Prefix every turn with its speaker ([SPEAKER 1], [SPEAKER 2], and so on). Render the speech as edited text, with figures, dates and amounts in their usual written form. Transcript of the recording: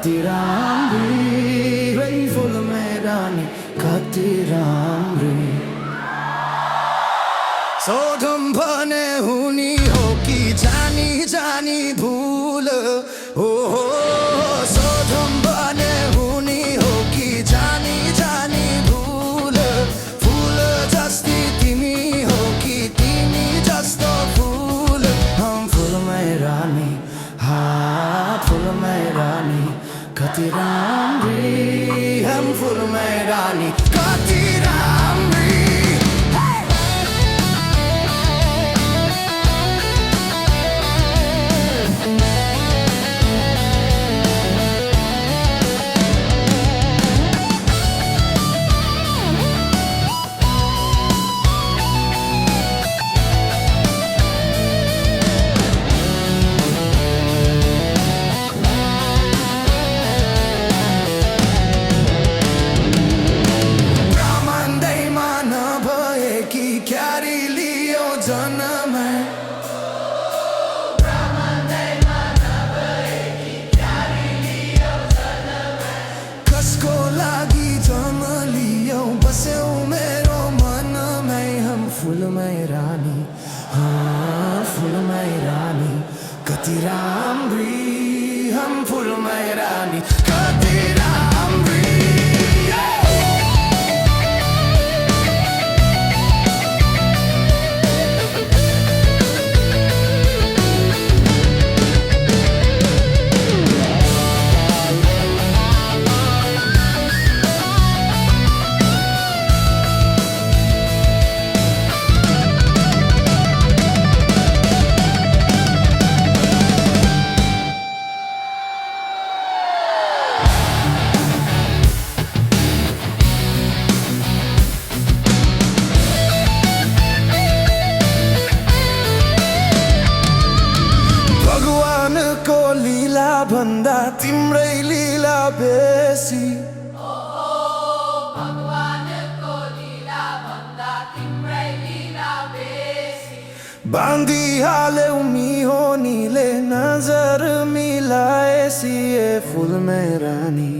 [SPEAKER 1] कति राम्री रे फुल मैदानी कति राम्री सोधम भने हुनी हो कि जानी जानी भूल हो सोधम भने हुनी हो कि जानी जानी भूल फूल जस्ती तिमी हो कि तिमी जस्तो फूल हम फुलमै रानी फुलमै रानी कति राम्री हम फुलमै रानी कति राम्री कसको लागि जन्मलियौ बस्यौ मेरो मनमै हम फुलमै रानी फुलमै रानी कति राम्री हम फुलमै रानी कति राम्री को लीला भन्दा तिम्रै लीला बेसी
[SPEAKER 2] भगवानको लीला भन्दा तिम्रै लीला बेसी
[SPEAKER 1] बाँधिहाल्यौ मिहोनीले नजर मिलाएसी फुलमै रानी